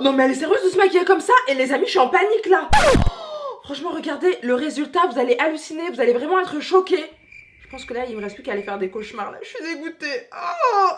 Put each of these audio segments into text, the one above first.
Non mais elle est sérieuse de se maquiller comme ça? Et les amis, je suis en panique là. Franchement, regardez le résultat, vous allez halluciner, vous allez vraiment être choqués. Je pense que là, il me reste plus qu'à aller faire des cauchemars là, je suis dégoûtée. Oh.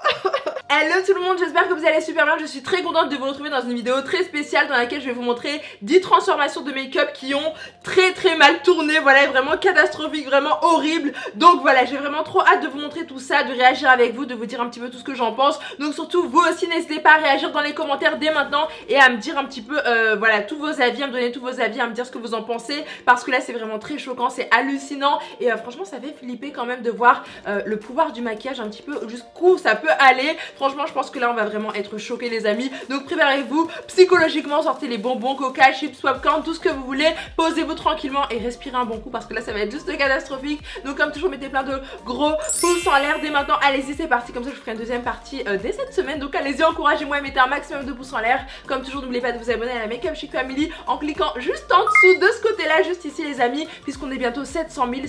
Hello tout le monde, j'espère que vous allez super bien. Je suis très contente de vous retrouver dans une vidéo très spéciale dans laquelle je vais vous montrer 10 transformations de make-up qui ont très mal tourné. Voilà, vraiment catastrophique, vraiment horrible. Donc voilà, j'ai vraiment trop hâte de vous montrer tout ça, de réagir avec vous, de vous dire un petit peu tout ce que j'en pense. Donc surtout, vous aussi, n'hésitez pas à réagir dans les commentaires dès maintenant et à me dire un petit peu, voilà, tous vos avis, à me donner tous vos avis, à me dire ce que vous en pensez. Parce que là, c'est vraiment très choquant, c'est hallucinant. Et franchement, ça fait flipper quand même de voir le pouvoir du maquillage un petit peu jusqu'où ça peut aller. Franchement, je pense que là on va vraiment être choqués les amis. Donc préparez-vous psychologiquement, sortez les bonbons, coca, chips, popcorn, tout ce que vous voulez. Posez-vous tranquillement et respirez un bon coup parce que là ça va être juste catastrophique. Donc comme toujours, mettez plein de gros pouces en l'air dès maintenant. Allez-y, c'est parti, comme ça je ferai une deuxième partie dès cette semaine. Donc allez-y, encouragez-moi et mettez un maximum de pouces en l'air. Comme toujours, n'oubliez pas de vous abonner à la Make Up Chic Family en cliquant juste en dessous de ce côté-là, juste ici les amis, puisqu'on est bientôt 700 000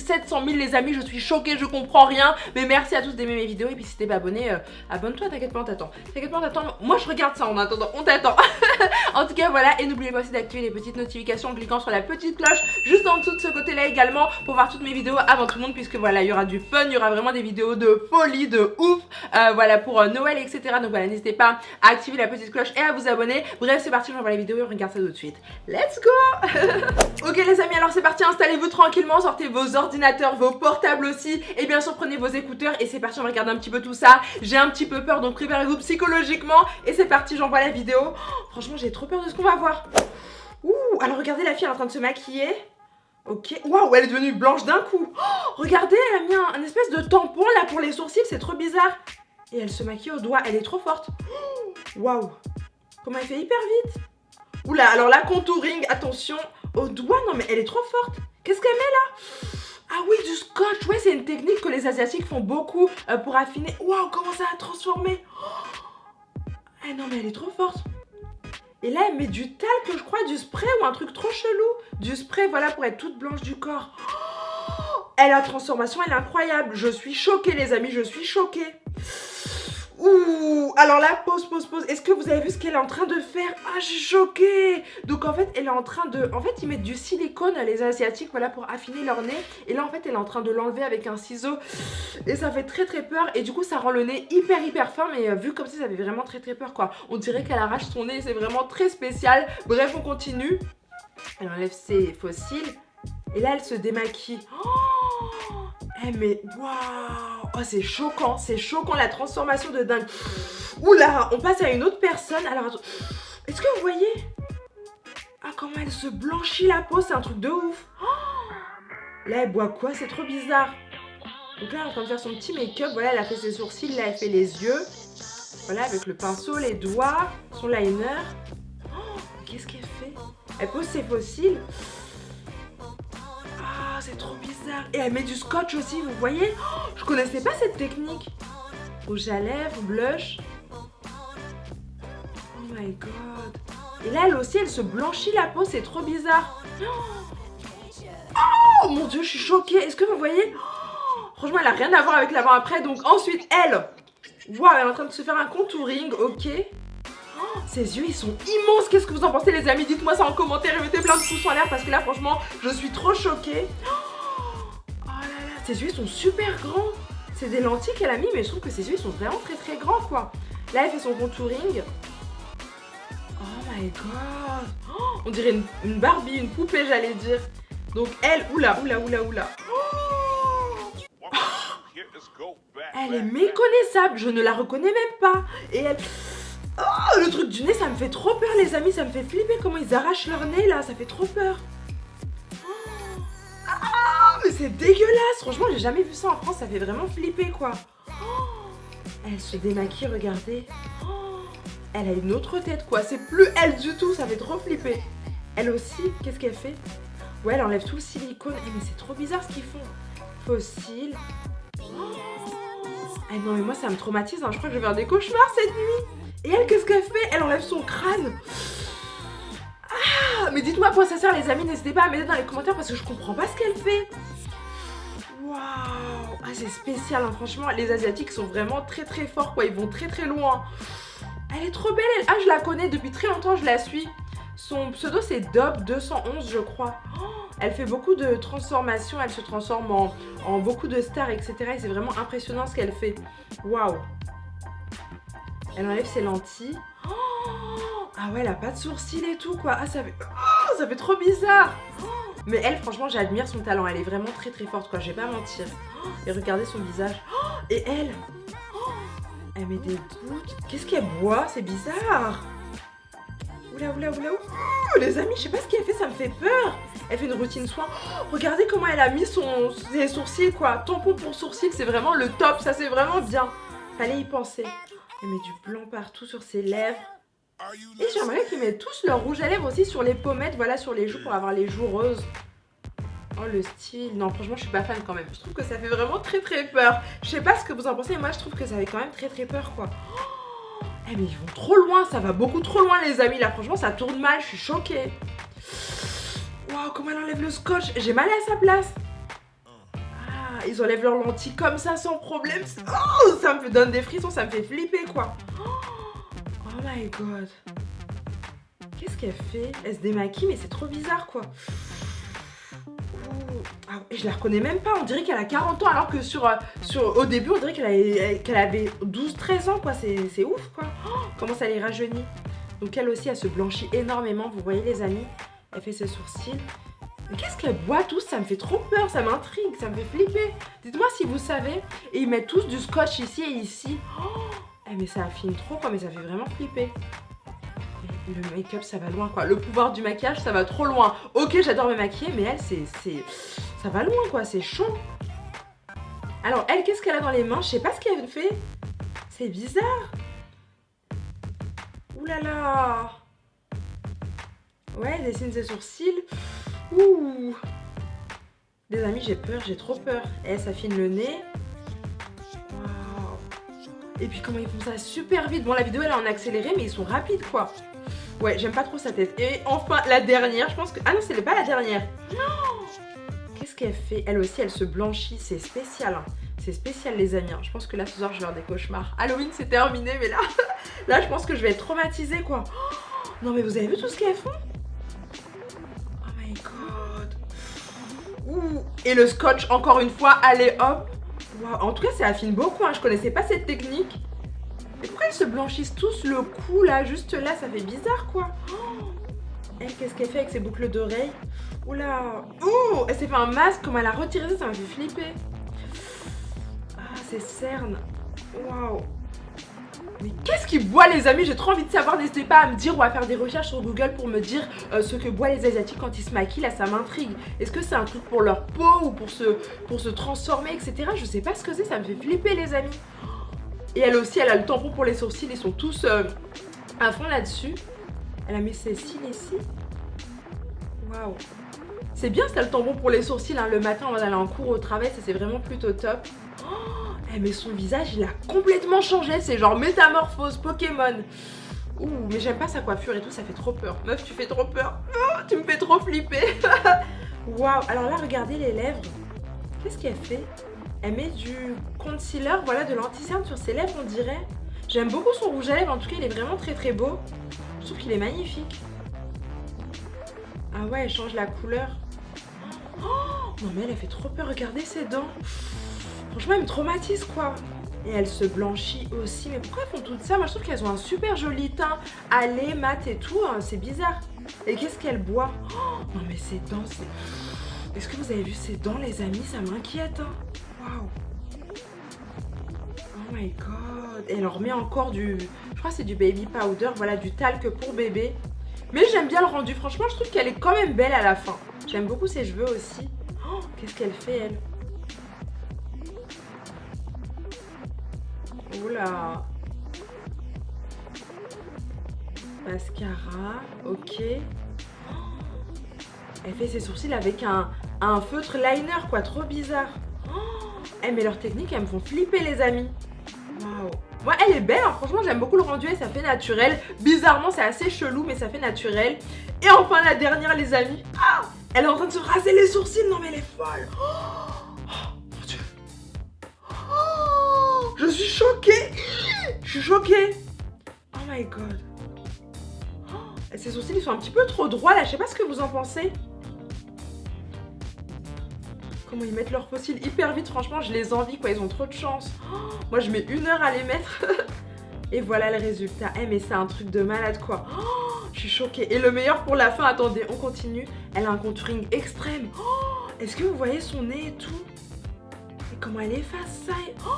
les amis. Je suis choquée, je comprends rien, mais merci à tous d'aimer mes vidéos. Et puis si t'es pas abonné, abonne-toi, t'inquiète pas, on t'attend. T'inquiète pas, on t'attend. Moi je regarde ça en attendant, on t'attend. En tout cas voilà, et n'oubliez pas aussi d'activer les petites notifications en cliquant sur la petite cloche juste en dessous de ce côté-là également pour voir toutes mes vidéos avant tout le monde, puisque voilà, il y aura du fun, il y aura vraiment des vidéos de folie, de ouf, voilà, pour Noël, etc. Donc voilà, n'hésitez pas à activer la petite cloche et à vous abonner. Bref, c'est parti, j'envoie la vidéo et on regarde ça tout de suite. Let's go. Ok les amis, alors c'est parti, installez-vous tranquillement, sortez vos ordinateurs, vos portables aussi, et bien sûr prenez vos écouteurs et c'est parti, on va regarder un petit peu tout ça. J'ai un petit peu peur, donc préparez-vous psychologiquement et c'est parti, j'envoie la vidéo. Oh, franchement, j'ai trop peur de ce qu'on va voir. Ouh, alors regardez, la fille elle est en train de se maquiller. Ok, waouh, elle est devenue blanche d'un coup. Oh, regardez, elle a mis un espèce de tampon là pour les sourcils, c'est trop bizarre. Et elle se maquille au doigt, elle est trop forte. Waouh, comment elle fait hyper vite. Oula, alors la contouring, attention, au doigt, non mais elle est trop forte. Qu'est-ce qu'elle met là? Ah oui, du scotch, ouais, c'est une technique que les asiatiques font beaucoup pour affiner. Waouh, comment ça a transformé. Ah non mais elle est trop forte. Et là elle met du talc, je crois, du spray ou un truc trop chelou. Du spray, voilà, pour être toute blanche du corps. Elle, la transformation, elle est incroyable. Je suis choquée les amis, je suis choquée. Ouh, alors là, pause. Est-ce que vous avez vu ce qu'elle est en train de faire? Ah, je suis choquée. Donc en fait, elle est en train de... En fait, ils mettent du silicone, les asiatiques, voilà, pour affiner leur nez. Et là, en fait, elle est en train de l'enlever avec un ciseau. Et ça fait très peur. Et du coup, ça rend le nez hyper fin. Mais vu comme ça fait vraiment très peur, quoi. On dirait qu'elle arrache son nez. C'est vraiment très spécial. Bref, on continue. Elle enlève ses faux cils. Et là, elle se démaquille. Oh, eh mais waouh, oh, c'est choquant la transformation de dingue. Oula, on passe à une autre personne. Alors, est-ce que vous voyez? Ah, comment elle se blanchit la peau, c'est un truc de ouf. Oh, là, elle boit quoi? C'est trop bizarre. Donc là, elle est en train de faire son petit make-up. Voilà, elle a fait ses sourcils, là, elle fait les yeux. Voilà, avec le pinceau, les doigts, son liner. Oh, qu'est-ce qu'elle fait? Elle pose ses faux cils. C'est trop bizarre. Et elle met du scotch aussi, vous voyez? Oh, je connaissais pas cette technique. Rouge à lèvres, blush. Oh my god. Et là, elle aussi, elle se blanchit la peau, c'est trop bizarre. Oh mon dieu, je suis choquée. Est-ce que vous voyez? Oh, franchement, elle a rien à voir avec l'avant-après. Donc ensuite, elle, waouh, elle est en train de se faire un contouring, ok. Oh, ses yeux, ils sont immenses. Qu'est-ce que vous en pensez les amis? Dites-moi ça en commentaire et mettez plein de pouces en l'air parce que là, franchement, je suis trop choquée. Oh là là, ses yeux, ils sont super grands. C'est des lentilles qu'elle a mis, mais je trouve que ses yeux, ils sont vraiment très grands, quoi. Là, elle fait son contouring. Oh my god. Oh, on dirait une Barbie, une poupée, j'allais dire. Donc elle, oula. Elle est méconnaissable, je ne la reconnais même pas. Et elle... Oh, le truc du nez, ça me fait trop peur les amis, ça me fait flipper comment ils arrachent leur nez là, ça fait trop peur. Ah, mais c'est dégueulasse, franchement j'ai jamais vu ça en France, ça fait vraiment flipper quoi. Oh, elle se démaquille, regardez. Oh, elle a une autre tête quoi, c'est plus elle du tout, ça fait trop flipper. Elle aussi, qu'est-ce qu'elle fait? Ouais, elle enlève tout le silicone, mais c'est trop bizarre ce qu'ils font. Fossiles. Ah non mais moi ça me traumatise, hein. Je crois que je vais faire des cauchemars cette nuit. Et elle, qu'est-ce qu'elle fait? Elle enlève son crâne. Ah, mais dites-moi à quoi ça sert les amis, n'hésitez pas à m'aider dans les commentaires parce que je comprends pas ce qu'elle fait. Waouh. Ah, c'est spécial, hein. Franchement, les asiatiques sont vraiment très forts quoi, ils vont très loin. Elle est trop belle, elle. Ah, je la connais depuis très longtemps, je la suis. Son pseudo, c'est Dob211, je crois. Oh, elle fait beaucoup de transformations, elle se transforme en beaucoup de stars, etc. Et c'est vraiment impressionnant ce qu'elle fait. Waouh. Elle enlève ses lentilles. Oh, ah ouais, elle a pas de sourcils et tout, quoi. Ah, ça fait trop bizarre. Oh, mais elle, franchement, j'admire son talent. Elle est vraiment très très forte, quoi. Je vais pas mentir. Oh, et regardez son visage. Oh, et elle, elle met des gouttes. Qu'est-ce qu'elle boit? C'est bizarre. Oula, oula, oula, oula. Oh, les amis, je sais pas ce qu'elle fait, ça me fait peur. Elle fait une routine soin. Oh, regardez comment elle a mis ses sourcils, quoi. Tampon pour sourcils, c'est vraiment le top. Ça, c'est vraiment bien. Fallait y penser. Elle met du blanc partout sur ses lèvres. Et j'aimerais qu'ils mettent tous leur rouge à lèvres aussi sur les pommettes, voilà, sur les joues pour avoir les joues roses. Oh, le style. Non, franchement, je suis pas fan quand même. Je trouve que ça fait vraiment très très peur. Je sais pas ce que vous en pensez, mais moi, je trouve que ça fait quand même très très peur, quoi. Oh, eh, mais ils vont trop loin. Ça va beaucoup trop loin, les amis. Là, franchement, ça tourne mal. Je suis choquée. Waouh, comment elle enlève le scotch. J'ai mal à sa place. Ah, ils enlèvent leurs lentilles comme ça, sans problème. Oh, ça me donne des frissons. Ça me fait flipper, quoi. Oh my god. Qu'est-ce qu'elle fait? Elle se démaquille, mais c'est trop bizarre, quoi. Ah, je la reconnais même pas, on dirait qu'elle a 40 ans alors que au début on dirait qu'elle avait 12-13 ans, quoi, c'est ouf, quoi. Oh, comment ça les rajeunit. Donc elle aussi, elle se blanchit énormément, vous voyez les amis. Elle fait ses sourcils. Mais qu'est-ce qu'elle boit tous? Ça me fait trop peur, ça m'intrigue, ça me fait flipper. Dites-moi si vous savez. Et ils mettent tous du scotch ici et ici. Oh, mais ça affine trop, quoi, mais ça fait vraiment flipper. Le make-up, ça va loin, quoi. Le pouvoir du maquillage, ça va trop loin. Ok, j'adore me maquiller, mais elle, ça va loin, quoi. C'est chaud. Alors, elle, qu'est-ce qu'elle a dans les mains? Je sais pas ce qu'elle fait. C'est bizarre. Ouh là là. Ouais, elle dessine ses sourcils. Ouh. Les amis, j'ai peur, j'ai trop peur. Elle s'affine le nez. Waouh. Et puis, comment ils font ça super vite. Bon, la vidéo, elle est en accéléré, mais ils sont rapides, quoi. Ouais, j'aime pas trop sa tête. Et enfin, la dernière, je pense que... Ah non, c'est pas la dernière. Qu'est-ce qu'elle fait? Elle aussi, elle se blanchit. C'est spécial. Hein. C'est spécial, les amis. Hein. Je pense que là, ce soir, je vais avoir des cauchemars. Halloween, c'est terminé, mais là... là, je pense que je vais être traumatisée, quoi. Non, mais vous avez vu tout ce qu'elles font? Oh my god. Ouh. Et le scotch, encore une fois. Allez, hop. Wow. En tout cas, ça affine beaucoup. Hein. Je connaissais pas cette technique. Mais pourquoi ils se blanchissent tous le cou là, juste là, ça fait bizarre, quoi. Oh, elle, qu'est-ce qu'elle fait avec ses boucles d'oreilles? Oula. Oh, elle s'est fait un masque, comme elle a retiré ça, ça m'a fait flipper. Ah, ses cernes. Waouh. Mais qu'est-ce qu'ils boivent, les amis? J'ai trop envie de savoir. N'hésitez pas à me dire ou à faire des recherches sur Google pour me dire ce que boivent les Asiatiques quand ils se maquillent. Là, ça m'intrigue. Est-ce que c'est un truc pour leur peau ou pour se transformer, etc. Je sais pas ce que c'est, ça me fait flipper, les amis. Et elle aussi, elle a le tampon pour les sourcils. Ils sont tous à fond là-dessus. Elle a mis ses cils ici. Waouh. C'est bien, ça, le tampon pour les sourcils. Hein. Le matin, on va aller en cours au travail. Ça, c'est vraiment plutôt top. Oh, mais son visage, il a complètement changé. C'est genre métamorphose Pokémon. Ouh, mais j'aime pas sa coiffure et tout. Ça fait trop peur. Meuf, tu fais trop peur. Oh, tu me fais trop flipper. Waouh. Alors là, regardez les lèvres. Qu'est-ce qu'elle fait? Elle met du concealer, voilà, de l'anti-cerne sur ses lèvres, on dirait. J'aime beaucoup son rouge à lèvres, en tout cas, il est vraiment très très beau. Je trouve qu'il est magnifique. Ah ouais, elle change la couleur. Oh, non mais elle fait trop peur, regardez ses dents. Franchement, elle me traumatise, quoi. Et elle se blanchit aussi. Mais pourquoi elles font tout ça? Moi, je trouve qu'elles ont un super joli teint, allé, mat et tout. Hein, c'est bizarre. Et qu'est-ce qu'elle boit? Oh, non mais ses dents, c'est... Est-ce que vous avez vu ses dents, les amis? Ça m'inquiète, hein. Waouh. Oh my god. Et elle en remet encore du... Je crois que c'est du baby powder. Voilà, du talc pour bébé. Mais j'aime bien le rendu. Franchement, je trouve qu'elle est quand même belle à la fin. J'aime beaucoup ses cheveux aussi. Oh, qu'est-ce qu'elle fait, elle? Oula. Mascara. Ok. Elle fait ses sourcils avec un feutre liner, quoi. Trop bizarre. Eh, mais leurs techniques, elles me font flipper, les amis. Waouh. Moi, elle est belle, hein. Franchement, j'aime beaucoup le rendu et ça fait naturel. Bizarrement, c'est assez chelou, mais ça fait naturel. Et enfin, la dernière, les amis. Ah, elle est en train de se raser les sourcils. Non, mais elle est folle. Oh, mon Dieu. Oh, je suis choquée. Je suis choquée. Oh my god. Oh, ses sourcils ils sont un petit peu trop droits là, je sais pas ce que vous en pensez. Comment ils mettent leurs fossiles hyper vite, franchement je les envie quoi, ils ont trop de chance. Oh, moi je mets 1 heure à les mettre. Et voilà le résultat. Eh mais c'est un truc de malade quoi. Oh, je suis choquée. Et le meilleur pour la fin, attendez, on continue. Elle a un contouring extrême. Oh, est-ce que vous voyez son nez et tout? Et comment elle efface ça oh,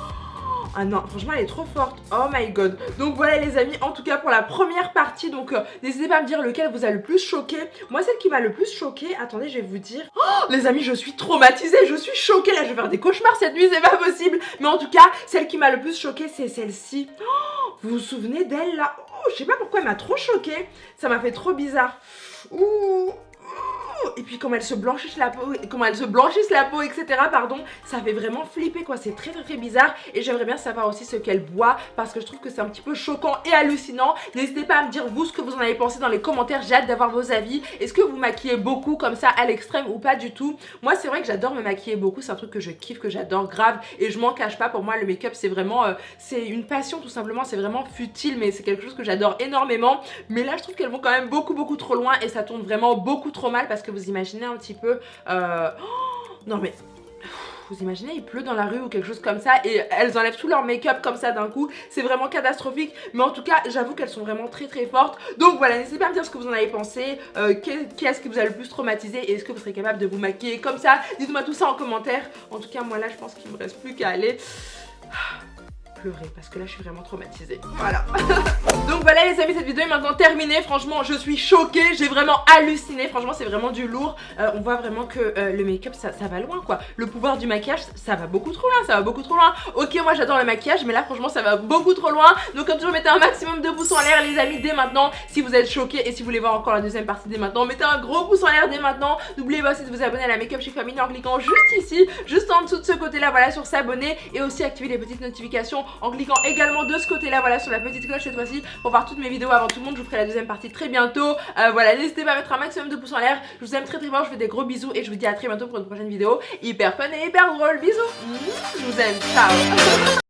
ah non, franchement elle est trop forte. Oh my god. Donc voilà les amis, en tout cas pour la première partie. Donc n'hésitez pas à me dire lequel vous a le plus choqué. Moi celle qui m'a le plus choqué, attendez je vais vous dire. Oh, les amis je suis traumatisée, je suis choquée. Là je vais faire des cauchemars cette nuit, c'est pas possible. Mais en tout cas celle qui m'a le plus choquée c'est celle-ci. Oh, vous vous souvenez d'elle là? Oh, je sais pas pourquoi elle m'a trop choquée. Ça m'a fait trop bizarre. Ouh. Et puis comment elles se blanchissent la peau, etc. Pardon, ça fait vraiment flipper quoi, c'est très très très bizarre. Et j'aimerais bien savoir aussi ce qu'elle boit parce que je trouve que c'est un petit peu choquant et hallucinant. N'hésitez pas à me dire vous ce que vous en avez pensé dans les commentaires, j'ai hâte d'avoir vos avis. Est-ce que vous maquillez beaucoup comme ça à l'extrême ou pas du tout? Moi c'est vrai que j'adore me maquiller beaucoup, c'est un truc que je kiffe, que j'adore grave et je m'en cache pas. Pour moi le make-up c'est vraiment, c'est une passion tout simplement, c'est vraiment futile mais c'est quelque chose que j'adore énormément. Mais là je trouve qu'elles vont quand même beaucoup trop loin et ça tourne vraiment beaucoup trop mal parce que vous imaginez un petit peu oh, non mais vous imaginez il pleut dans la rue ou quelque chose comme ça et elles enlèvent tout leur make-up comme ça d'un coup, c'est vraiment catastrophique. Mais en tout cas j'avoue qu'elles sont vraiment très fortes. Donc voilà, n'hésitez pas à me dire ce que vous en avez pensé, qui est-ce qui vous a le plus traumatisé et est-ce que vous serez capable de vous maquiller comme ça. Dites-moi tout ça en commentaire. En tout cas moi là je pense qu'il me reste plus qu'à aller pleurer parce que là je suis vraiment traumatisée. Voilà. Donc voilà les amis, cette vidéo est maintenant terminée. Franchement je suis choquée, j'ai vraiment halluciné. Franchement c'est vraiment du lourd. On voit vraiment que le make-up ça va loin quoi. Le pouvoir du maquillage ça va beaucoup trop loin, ça va beaucoup trop loin. Ok moi j'adore le maquillage mais là franchement ça va beaucoup trop loin. Donc comme toujours mettez un maximum de pouces en l'air les amis dès maintenant. Si vous êtes choqués et si vous voulez voir encore la deuxième partie dès maintenant, mettez un gros pouce en l'air dès maintenant. N'oubliez pas aussi de vous abonner à la Make Up Chic Family en cliquant juste ici, juste en dessous de ce côté là, voilà sur s'abonner. Et aussi activer les petites notifications en cliquant également de ce côté là, voilà sur la petite cloche cette fois-ci pour voir toutes mes vidéos avant tout le monde. Je vous ferai la deuxième partie très bientôt. Voilà, n'hésitez pas à mettre un maximum de pouces en l'air. Je vous aime très fort, je vous fais des gros bisous et je vous dis à très bientôt pour une prochaine vidéo hyper fun et hyper drôle. Bisous, je vous aime, ciao.